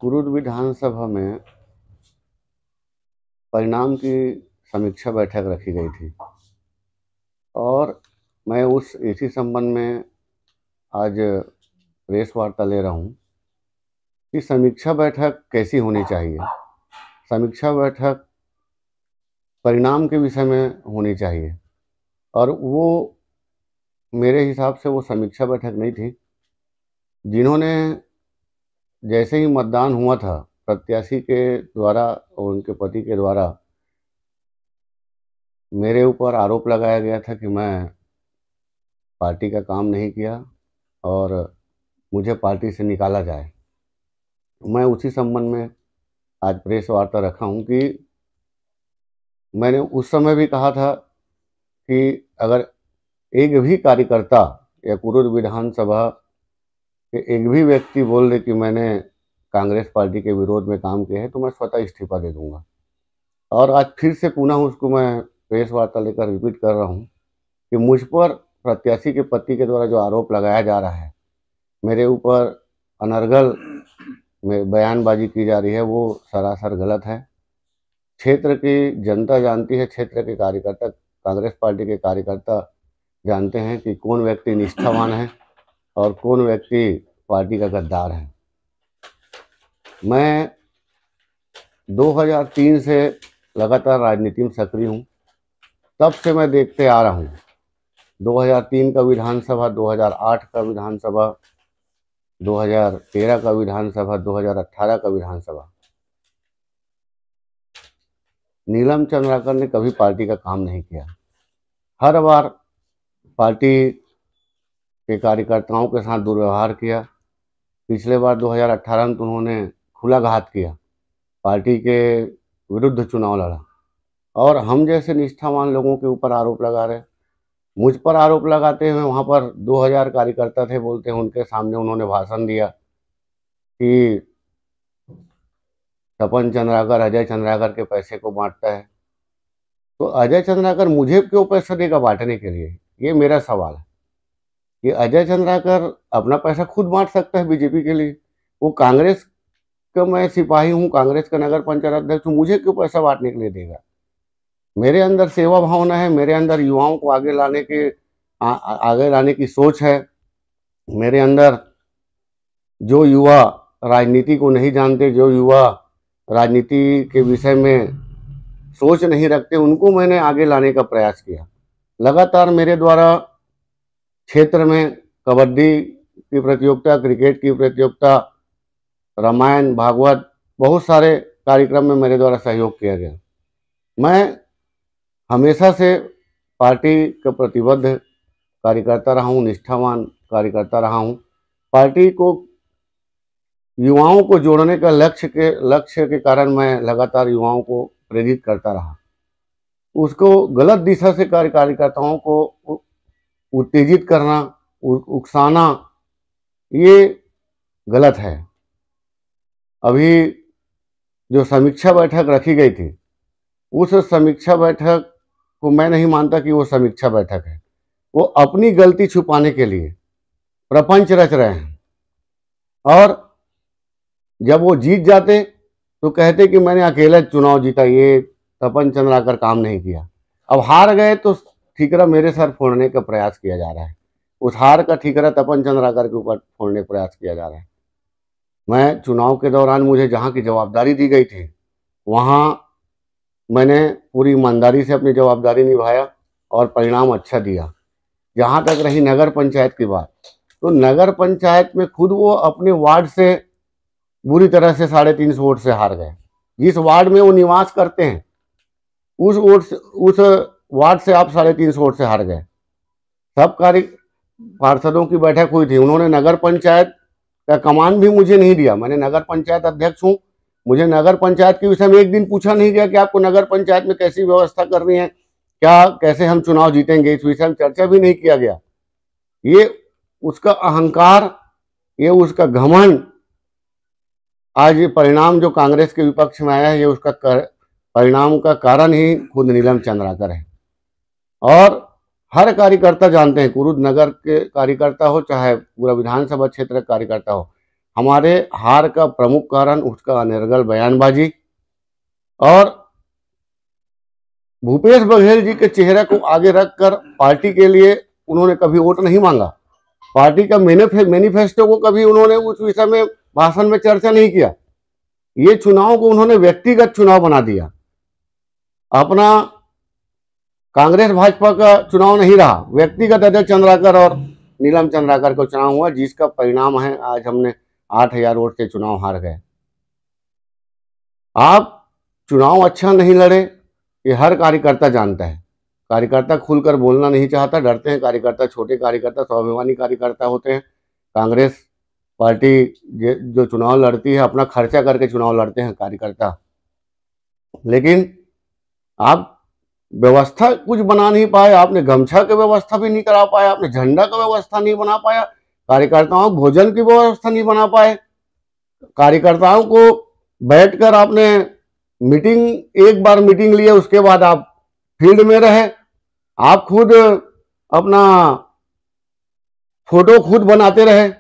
कुरुद विधानसभा में परिणाम की समीक्षा बैठक रखी गई थी और मैं इसी संबंध में आज प्रेस वार्ता ले रहा हूँ कि समीक्षा बैठक कैसी होनी चाहिए। समीक्षा बैठक परिणाम के विषय में होनी चाहिए और वो मेरे हिसाब से वो समीक्षा बैठक नहीं थी। जिन्होंने जैसे ही मतदान हुआ था प्रत्याशी के द्वारा और उनके पति के द्वारा मेरे ऊपर आरोप लगाया गया था कि मैं पार्टी का काम नहीं किया और मुझे पार्टी से निकाला जाए। मैं उसी संबंध में आज प्रेस वार्ता रखा हूं कि मैंने उस समय भी कहा था कि अगर एक भी कार्यकर्ता या कुरुद विधानसभा के एक भी व्यक्ति बोल दे कि मैंने कांग्रेस पार्टी के विरोध में काम किया है तो मैं स्वतः इस्तीफा दे दूंगा। और आज फिर से पुनः उसको मैं प्रेस वार्ता लेकर रिपीट कर रहा हूं कि मुझ पर प्रत्याशी के पति के द्वारा जो आरोप लगाया जा रहा है, मेरे ऊपर अनर्गल में बयानबाजी की जा रही है, वो सरासर गलत है। क्षेत्र की जनता जानती है, क्षेत्र के कार्यकर्ता, कांग्रेस पार्टी के कार्यकर्ता जानते हैं कि कौन व्यक्ति निष्ठावान है और कौन व्यक्ति पार्टी का गद्दार है। मैं 2003 से लगातार राजनीति में सक्रिय हूँ। तब से मैं देखते आ रहा हूँ 2003 का विधानसभा, 2008 का विधानसभा, 2013 का विधानसभा, 2018 का विधानसभा, नीलम चंद्राकर ने कभी पार्टी का काम नहीं किया। हर बार पार्टी के कार्यकर्ताओं के साथ दुर्व्यवहार किया। पिछले बार 2018 में तो उन्होंने खुला घात किया, पार्टी के विरुद्ध चुनाव लड़ा और हम जैसे निष्ठावान लोगों के ऊपर आरोप लगा रहे। मुझ पर आरोप लगाते हुए वहाँ पर 2000 कार्यकर्ता थे, बोलते हैं उनके सामने उन्होंने भाषण दिया कि तपन चंद्राकर अजय चंद्राकर के पैसे को बांटता है। तो अजय चंद्राकर मुझे क्यों पैसा देगा बांटने के लिए, ये मेरा सवाल है। कि अजय चंद्राकर अपना पैसा खुद बांट सकता है बीजेपी के लिए। वो कांग्रेस का मैं सिपाही हूँ, कांग्रेस का नगर पंचायत अध्यक्ष हूँ, मुझे क्यों पैसा बांटने के लिए देगा। मेरे अंदर सेवा भावना है, मेरे अंदर युवाओं को आगे लाने की सोच है। मेरे अंदर जो युवा राजनीति को नहीं जानते, जो युवा राजनीति के विषय में सोच नहीं रखते, उनको मैंने आगे लाने का प्रयास किया। लगातार मेरे द्वारा क्षेत्र में कबड्डी की प्रतियोगिता, क्रिकेट की प्रतियोगिता, रामायण, भागवत, बहुत सारे कार्यक्रम में मेरे द्वारा सहयोग किया गया। मैं हमेशा से पार्टी का प्रतिबद्ध कार्यकर्ता रहा हूँ, निष्ठावान कार्यकर्ता रहा हूँ। पार्टी को युवाओं को जोड़ने का लक्ष्य के कारण मैं लगातार युवाओं को प्रेरित करता रहा। उसको गलत दिशा से कार्यकर्ताओं को उत्तेजित करना, उकसाना, ये गलत है। अभी जो समीक्षा बैठक रखी गई थी, उस समीक्षा बैठक को मैं नहीं मानता कि वो समीक्षा बैठक है। वो अपनी गलती छुपाने के लिए प्रपंच रच रहे हैं और जब वो जीत जाते तो कहते कि मैंने अकेला चुनाव जीता, ये तपन चंद्राकर काम नहीं किया। अब हार गए तो ठीकरा मेरे सर फोड़ने का प्रयास किया जा रहा है। उस हार का ठीकरा तपन चंद्राकर के ऊपर फोड़ने का प्रयास किया जा रहा है। मैं चुनाव के दौरान मुझे जहाँ की जवाबदारी दी गई थी, वहाँ मैंने पूरी ईमानदारी से अपनी जवाबदारी निभाया और परिणाम अच्छा दिया। जहाँ तक रही नगर पंचायत की बात, तो नगर पंचायत में खुद वो अपने वार्ड से बुरी तरह से 350 वोट से हार गए। जिस वार्ड में वो निवास करते हैं उस वार्ड से आप 350 वोट से हार गए। सब पार्षदों की बैठक हुई थी, उन्होंने नगर पंचायत का कमान भी मुझे नहीं दिया। मैंने नगर पंचायत अध्यक्ष हूँ, मुझे नगर पंचायत के विषय में एक दिन पूछा नहीं गया कि आपको नगर पंचायत में कैसी व्यवस्था करनी है, क्या कैसे हम चुनाव जीतेंगे, इस विषय में चर्चा भी नहीं किया गया। ये उसका अहंकार, ये उसका घमंड, आज ये परिणाम जो कांग्रेस के विपक्ष में आया है, ये उसका परिणाम का कारण ही खुद नीलम चंद्राकर है। और हर कार्यकर्ता जानते हैं, कुरुद नगर के कार्यकर्ता हो चाहे पूरा विधानसभा क्षेत्र का कार्यकर्ता हो, हमारे हार का प्रमुख कारण उसका अनर्गल बयानबाजी और भूपेश बघेल जी के चेहरे को आगे रखकर पार्टी के लिए उन्होंने कभी वोट नहीं मांगा। पार्टी का मैनिफेस्टो को कभी उन्होंने उस विषय में भाषण में चर्चा नहीं किया। ये चुनाव को उन्होंने व्यक्तिगत चुनाव बना दिया। अपना कांग्रेस भाजपा का चुनाव नहीं रहा, व्यक्तिगत अजय चंद्राकर और नीलम चंद्राकर को चुनाव हुआ, जिसका परिणाम है आज हमने 8,000 वोट से चुनाव हार गए। आप चुनाव अच्छा नहीं लड़े, ये हर कार्यकर्ता जानता है। कार्यकर्ता खुलकर बोलना नहीं चाहता, डरते हैं कार्यकर्ता, छोटे कार्यकर्ता, स्वाभिमानी कार्यकर्ता होते हैं। कांग्रेस पार्टी जो चुनाव लड़ती है अपना खर्चा करके चुनाव लड़ते हैं कार्यकर्ता, लेकिन आप व्यवस्था कुछ बना नहीं पाए। आपने गमछा की व्यवस्था भी नहीं करा पाया, आपने झंडा का व्यवस्था नहीं बना पाया, कार्यकर्ताओं को भोजन की व्यवस्था नहीं बना पाए, कार्यकर्ताओं को बैठकर आपने एक बार मीटिंग लिए, उसके बाद आप फील्ड में रहे, आप खुद अपना फोटो खुद बनाते रहे,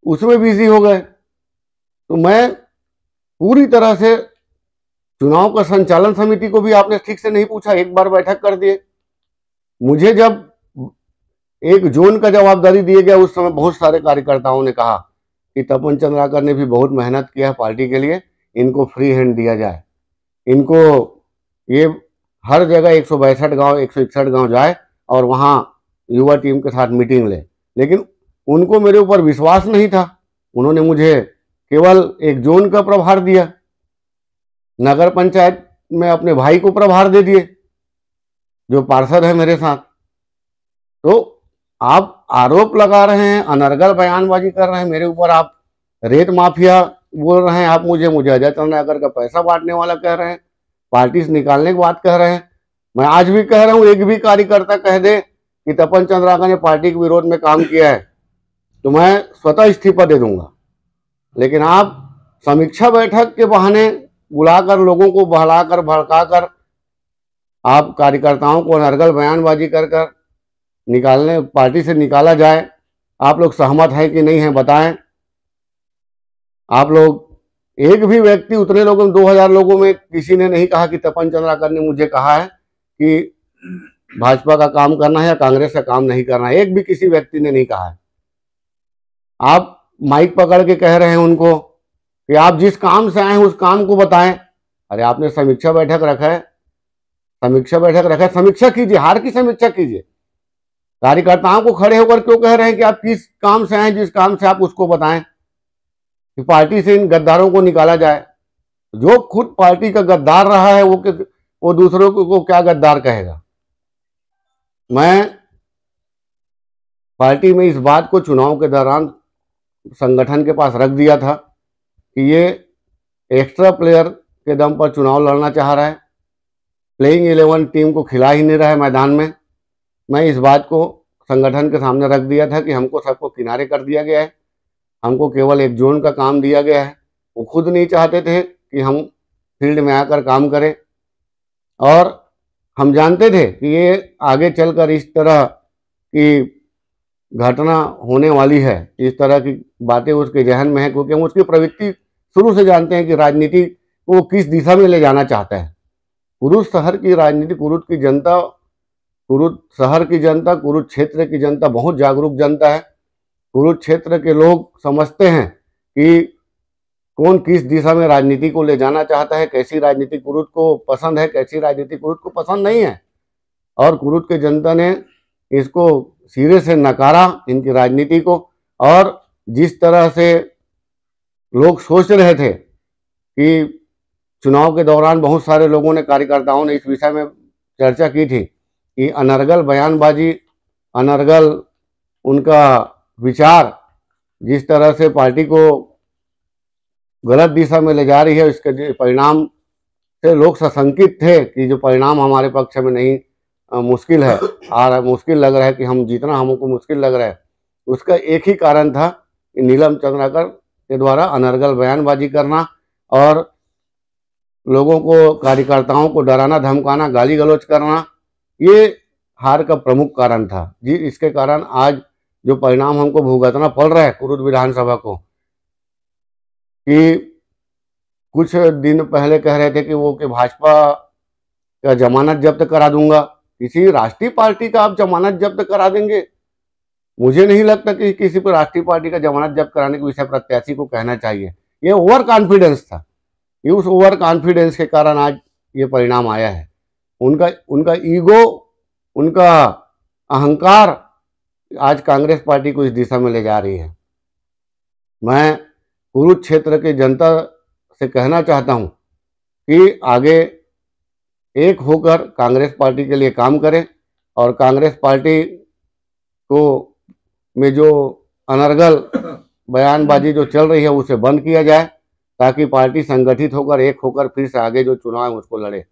उसमें बिजी हो गए। तो मैं पूरी तरह से चुनाव का संचालन समिति को भी आपने ठीक से नहीं पूछा, एक बार बैठक कर दिए। मुझे जब एक जोन का जवाबदारी दिया गया उस समय बहुत सारे कार्यकर्ताओं ने कहा कि तपन चंद्राकर ने भी बहुत मेहनत किया है पार्टी के लिए, इनको फ्री हैंड दिया जाए, इनको ये हर जगह 162 गांव 161 गांव जाए और वहां युवा टीम के साथ मीटिंग ले। लेकिन उनको मेरे ऊपर विश्वास नहीं था, उन्होंने मुझे केवल एक जोन का प्रभार दिया, नगर पंचायत में अपने भाई को प्रभार दे दिए जो पार्षद है मेरे साथ। तो आप आरोप लगा रहे हैं, अनर्गल बयानबाजी कर रहे हैं मेरे ऊपर, आप रेत माफिया बोल रहे हैं, आप मुझे अजय चंद्राकर का पैसा बांटने वाला कह रहे हैं, पार्टी से निकालने की बात कह रहे हैं। मैं आज भी कह रहा हूं, एक भी कार्यकर्ता कह दे कि तपन चंद्राकर ने पार्टी के विरोध में काम किया है तो मैं स्वतः इस्तीफा दे दूंगा। लेकिन आप समीक्षा बैठक के बहाने बुलाकर लोगों को बहलाकर भड़काकर आप कार्यकर्ताओं को अनर्गल बयानबाजी कर निकालने, पार्टी से निकाला जाए। आप लोग सहमत है कि नहीं है बताएं। आप लोग एक भी व्यक्ति, उतने लोगों में 2000 लोगों में किसी ने नहीं कहा कि तपन चंद्राकर ने मुझे कहा है कि भाजपा का काम करना है या कांग्रेस का काम नहीं करना है, एक भी किसी व्यक्ति ने नहीं कहा है। आप माइक पकड़ के कह रहे हैं उनको कि आप जिस काम से आए हैं उस काम को बताएं। अरे आपने समीक्षा बैठक रखा है, समीक्षा कीजिए, हार की समीक्षा कीजिए। कार्यकर्ताओं को खड़े होकर क्यों कह रहे हैं कि आप किस काम से आए, जिस काम से आप उसको बताएं कि पार्टी से इन गद्दारों को निकाला जाए। जो खुद पार्टी का गद्दार रहा है वो दूसरों को क्या गद्दार कहेगा। मैं पार्टी में इस बात को चुनाव के दौरान संगठन के पास रख दिया था कि ये एक्स्ट्रा प्लेयर के दम पर चुनाव लड़ना चाह रहा है, प्लेइंग 11 टीम को खिला ही नहीं रहा है मैदान में। मैं इस बात को संगठन के सामने रख दिया था कि हमको सबको किनारे कर दिया गया है, हमको केवल एक जोन का काम दिया गया है। वो खुद नहीं चाहते थे कि हम फील्ड में आकर काम करें, और हम जानते थे कि ये आगे चलकर इस तरह की घटना होने वाली है, इस तरह की बातें उसके जहन में है, क्योंकि हम उसकी प्रवृत्ति शुरू से जानते हैं कि राजनीति को किस दिशा में ले जाना चाहता है। कुरुद शहर की राजनीति, कुरुद शहर की जनता, कुरुद क्षेत्र की जनता बहुत जागरूक जनता है। कुरुद क्षेत्र के लोग समझते हैं कि कौन किस दिशा में राजनीति को ले जाना चाहता है, कैसी राजनीति कुरुद को पसंद है, कैसी राजनीति कुरुद को पसंद नहीं है। और कुरुद के जनता ने इसको सिरे से नकारा, इनकी राजनीति को। और जिस तरह से लोग सोच रहे थे कि चुनाव के दौरान बहुत सारे लोगों ने, कार्यकर्ताओं ने इस विषय में चर्चा की थी कि अनर्गल बयानबाजी, अनर्गल उनका विचार जिस तरह से पार्टी को गलत दिशा में ले जा रही है, इसके परिणाम से लोग सशंकित थे कि जो परिणाम हमारे पक्ष में नहीं, मुश्किल है, मुश्किल लग रहा है कि हम जीतना हमको मुश्किल लग रहा है। उसका एक ही कारण था कि नीलम चंद्राकर के द्वारा अनर्गल बयानबाजी करना और लोगों को, कार्यकर्ताओं को डराना धमकाना, गाली गलौज करना, ये हार का प्रमुख कारण था जी। इसके कारण आज जो परिणाम हमको भुगतना पड़ रहा है कुरुद विधानसभा को, कि कुछ दिन पहले कह रहे थे कि वो कि भाजपा का जमानत जब्त करा दूंगा। किसी राष्ट्रीय पार्टी का आप जमानत जब्त करा देंगे? मुझे नहीं लगता कि किसी पर राष्ट्रीय पार्टी का जमानत जब्त कराने के विषय प्रत्याशी को कहना चाहिए। ये ओवर कॉन्फिडेंस था, ये उस ओवर कॉन्फिडेंस के कारण आज ये परिणाम आया है। उनका उनका ईगो, उनका अहंकार आज कांग्रेस पार्टी को इस दिशा में ले जा रही है। मैं कुरुक्षेत्र की जनता से कहना चाहता हूं कि आगे एक होकर कांग्रेस पार्टी के लिए काम करें और कांग्रेस पार्टी को में जो अनर्गल बयानबाजी जो चल रही है उसे बंद किया जाए, ताकि पार्टी संगठित होकर एक होकर फिर से आगे जो चुनाव है उसको लड़े।